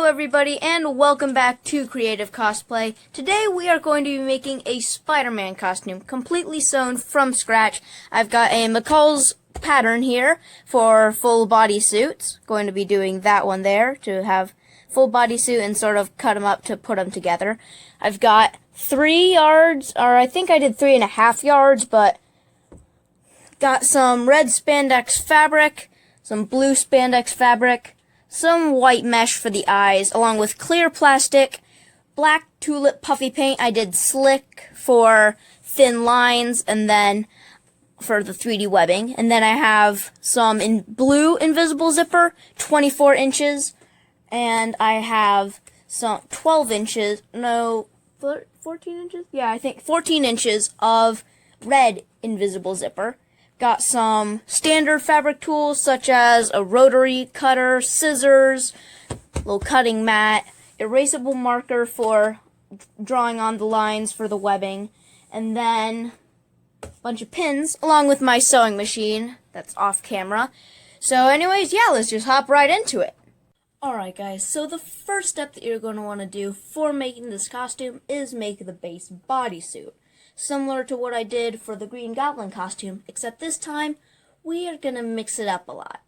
everybody, and welcome back to Creative Cosplay. Today we are going to be making a Spider-Man costume, completely sewn from scratch. I've got a McCall's pattern here for full bodysuits. Going to be doing that one there to have full bodysuit and sort of cut them up to put them together. I've got 3 yards, or I think I did 3.5 yards, but got some red spandex fabric, some blue spandex fabric, some white mesh for the eyes, along with clear plastic, black tulip puffy paint. I did slick for thin lines, and then for the 3D webbing. And then I have some in blue invisible zipper, 24 inches, and I have some 12 inches, no, 14 inches? Yeah, I think 14 inches of red invisible zipper. Got some standard fabric tools such as a rotary cutter, scissors, little cutting mat, erasable marker for drawing on the lines for the webbing, and then a bunch of pins along with my sewing machine that's off camera. So anyways, yeah, let's just hop right into it. Alright guys, so the first step that you're going to want to do for making this costume is make the base bodysuit. Similar to what I did for the Green Goblin costume, except this time, we are going to mix it up a lot.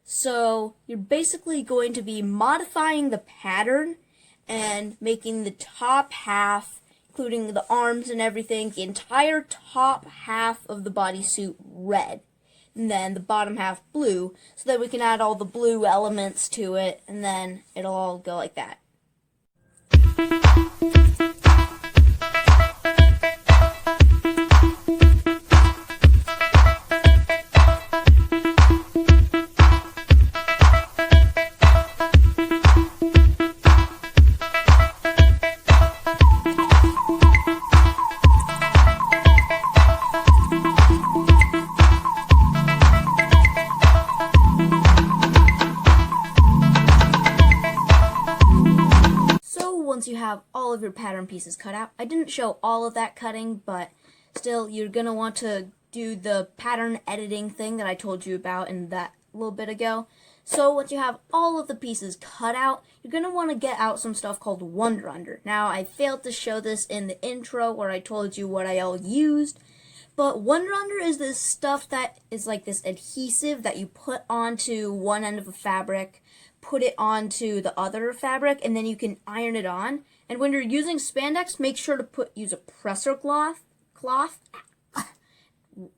So, you're basically going to be modifying the pattern and making the top half, including the arms and everything, the entire top half of the bodysuit red. And then the bottom half blue, so that we can add all the blue elements to it, and then it'll all go like that. Once you have all of your pattern pieces cut out, I didn't show all of that cutting, but still you're going to want to do the pattern editing thing that I told you about in that little bit ago. So once you have all of the pieces cut out, you're going to want to get out some stuff called Wonder Under. Now, I failed to show this in the intro where I told you what I all used, but Wonder Under is this stuff that is like this adhesive that you put onto one end of a fabric, put it onto the other fabric, and then you can iron it on. And when you're using spandex, make sure to use a presser cloth.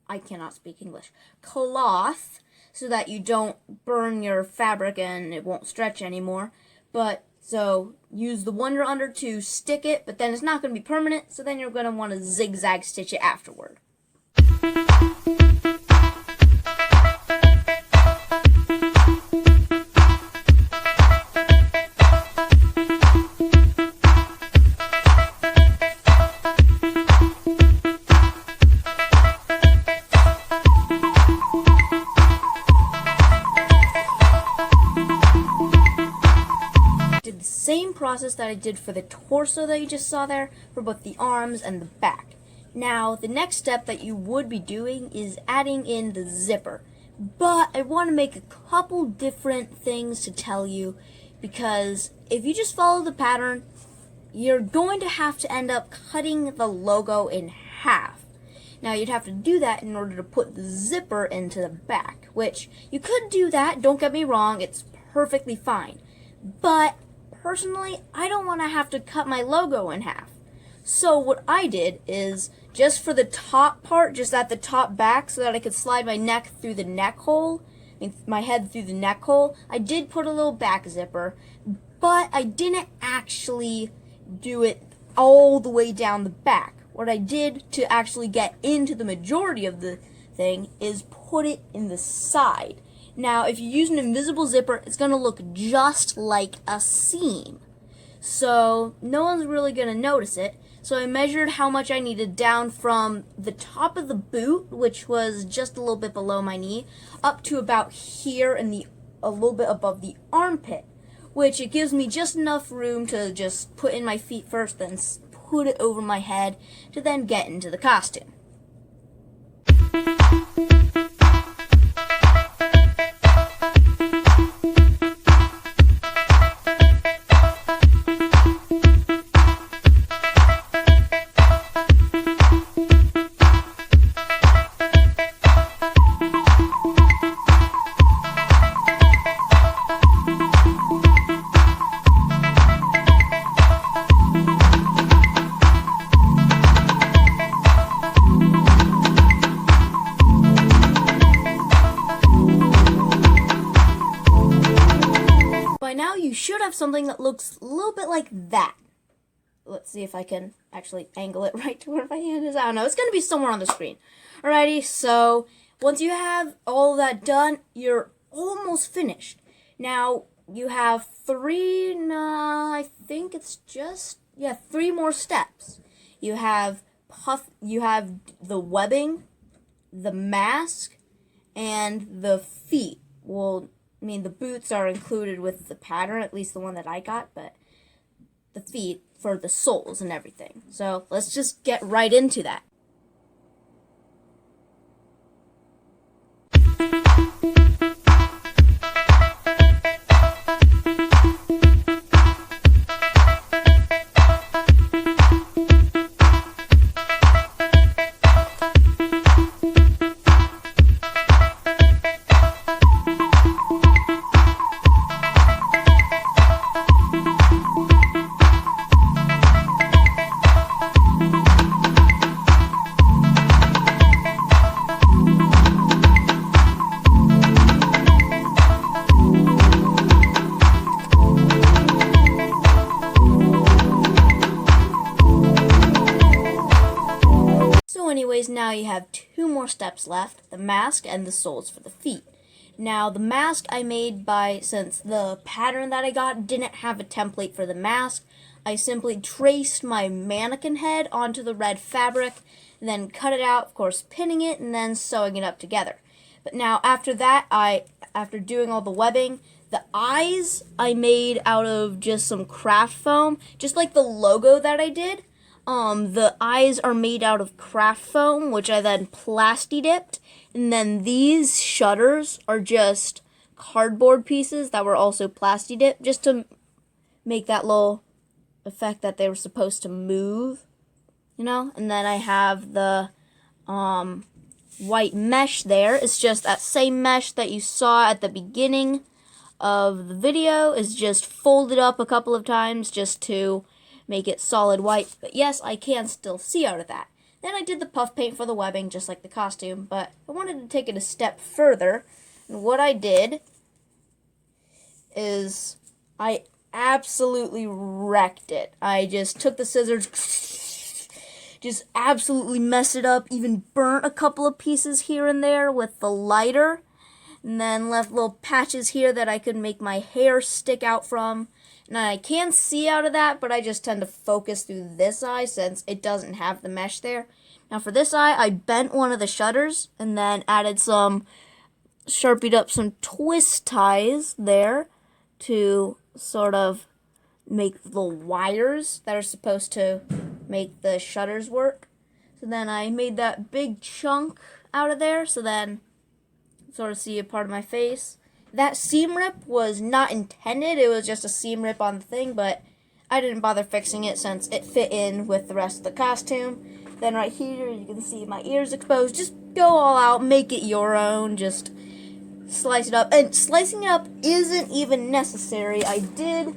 I cannot speak English. Cloth, so that you don't burn your fabric and it won't stretch anymore. But so use the Wonder Under to stick it, but then it's not going to be permanent, so then you're going to want to zigzag stitch it afterward. Same process that I did for the torso that you just saw there, for both the arms and the back. Now, the next step that you would be doing is adding in the zipper. But I want to make a couple different things to tell you, because if you just follow the pattern, you're going to have to end up cutting the logo in half. Now, you'd have to do that in order to put the zipper into the back, which you could do that, don't get me wrong, it's perfectly fine. But personally, I don't want to have to cut my logo in half. So what I did is, just for the top part, just at the top back, so that I could slide my neck through the neck hole, my head through the neck hole, I did put a little back zipper, but I didn't actually do it all the way down the back. What I did to actually get into the majority of the thing is put it in the side. Now, if you use an invisible zipper, it's going to look just like a seam. So, no one's really going to notice it. So I measured how much I needed down from the top of the boot, which was just a little bit below my knee, up to about here and a little bit above the armpit, which it gives me just enough room to just put in my feet first, then put it over my head to then get into the costume. now you should have something that looks a little bit like that. Let's see if I can actually angle it right to where my hand is. I don't know. It's going to be somewhere on the screen. Alrighty, so once you have all that done, you're almost finished. Now, you have three more steps. You have the webbing, the mask, and the feet. Well, I mean, the boots are included with the pattern, at least the one that I got, but the feet for the soles and everything. So let's just get right into that. Anyways, now you have two more steps left, the mask and the soles for the feet. Now, the mask I made since the pattern that I got didn't have a template for the mask, I simply traced my mannequin head onto the red fabric, and then cut it out, of course pinning it, and then sewing it up together. But now, after that, after doing all the webbing, the eyes I made out of just some craft foam, just like the logo that I did. The eyes are made out of craft foam, which I then plasti dipped, and then these shutters are just cardboard pieces that were also plasti dipped, just to make that little effect that they were supposed to move, you know. And then I have the white mesh there. It's just that same mesh that you saw at the beginning of the video, is just folded up a couple of times just to make it solid white, but yes, I can still see out of that. Then I did the puff paint for the webbing, just like the costume, but I wanted to take it a step further, and what I did is I absolutely wrecked it. I just took the scissors, just absolutely messed it up, even burnt a couple of pieces here and there with the lighter, and then left little patches here that I could make my hair stick out from. Now, I can see out of that, but I just tend to focus through this eye since it doesn't have the mesh there. Now, for this eye, I bent one of the shutters and then added sharpied up some twist ties there to sort of make the wires that are supposed to make the shutters work. So then I made that big chunk out of there, so then sort of see a part of my face. That seam rip was not intended, it was just a seam rip on the thing, but I didn't bother fixing it since it fit in with the rest of the costume. Then right here, you can see my ears exposed. Just go all out, make it your own, just slice it up. And slicing it up isn't even necessary. I did, a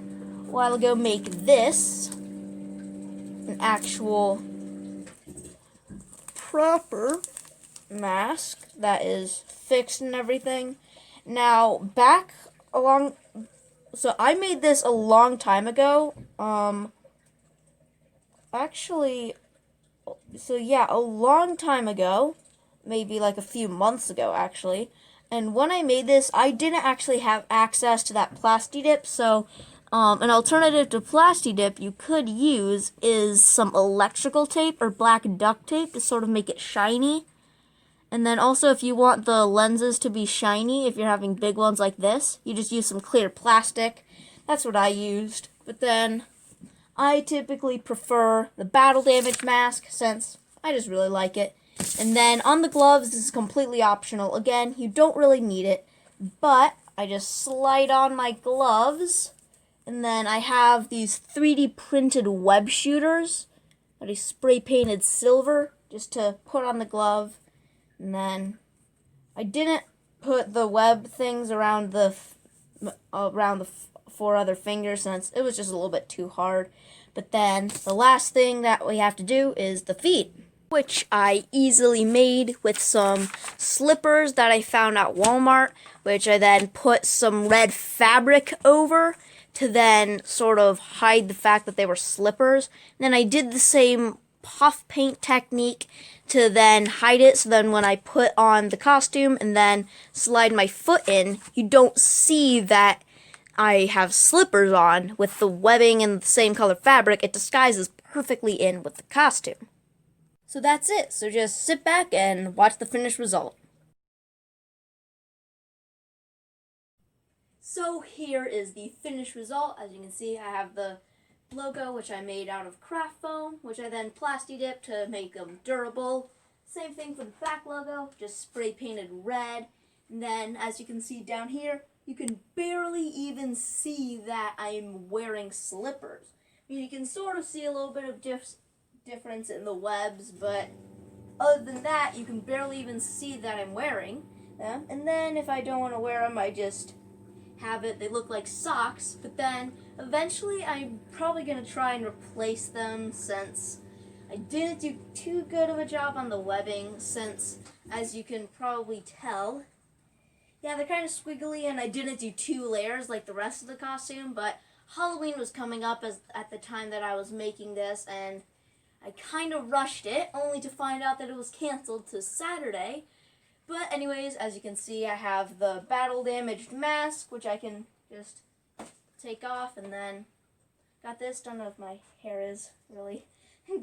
while ago, make this an actual proper mask that is fixed and everything. Now, so I made this a long time ago, a long time ago, maybe like a few months ago, actually, and when I made this, I didn't actually have access to that plasti dip, so, an alternative to plasti dip you could use is some electrical tape or black duct tape to sort of make it shiny. And then also, if you want the lenses to be shiny, if you're having big ones like this, you just use some clear plastic. That's what I used. But then, I typically prefer the battle damage mask, since I just really like it. And then, on the gloves, this is completely optional. Again, you don't really need it. But, I just slide on my gloves. And then, I have these 3D printed web shooters that I spray painted silver, just to put on the glove. And then I didn't put the web things around the four other fingers since it was just a little bit too hard. But then the last thing that we have to do is the feet, which I easily made with some slippers that I found at Walmart, which I then put some red fabric over to then sort of hide the fact that they were slippers. And then I did the same puff paint technique to then hide it, so then when I put on the costume and then slide my foot in, you don't see that I have slippers on. With the webbing and the same color fabric, it disguises perfectly in with the costume. So that's it. So just sit back and watch the finished result. So here is the finished result. As you can see, I have the logo, which I made out of craft foam, which I then plasti dipped to make them durable. Same thing for the back logo, just spray painted red. And then, as you can see down here, you can barely even see that I'm wearing slippers. I mean, you can sort of see a little bit of difference in the webs, but other than that, you can barely even see that I'm wearing them. And then if I don't want to wear them, I just they look like socks, but then eventually I'm probably going to try and replace them, since I didn't do too good of a job on the webbing, since, as you can probably tell, yeah, they're kind of squiggly, and I didn't do 2 layers like the rest of the costume, but Halloween was coming up at the time that I was making this, and I kind of rushed it, only to find out that it was canceled to Saturday. But anyways, as you can see, I have the battle-damaged mask, which I can just take off, and then got this. Don't know if my hair is really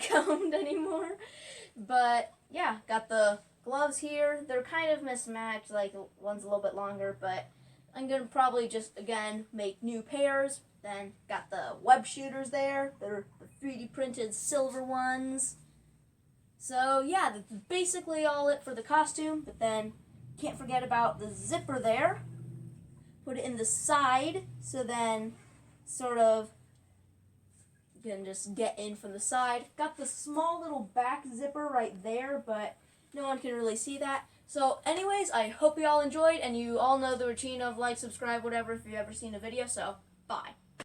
combed anymore. But yeah, got the gloves here. They're kind of mismatched, like one's a little bit longer, but I'm going to probably just, again, make new pairs. Then got the web shooters there. They're the 3D printed silver ones. So yeah, that's basically all it for the costume, but then can't forget about the zipper there. Put it in the side, so then sort of you can just get in from the side. Got the small little back zipper right there, but no one can really see that. So anyways, I hope you all enjoyed, and you all know the routine of like, subscribe, whatever, if you've ever seen a video, so bye.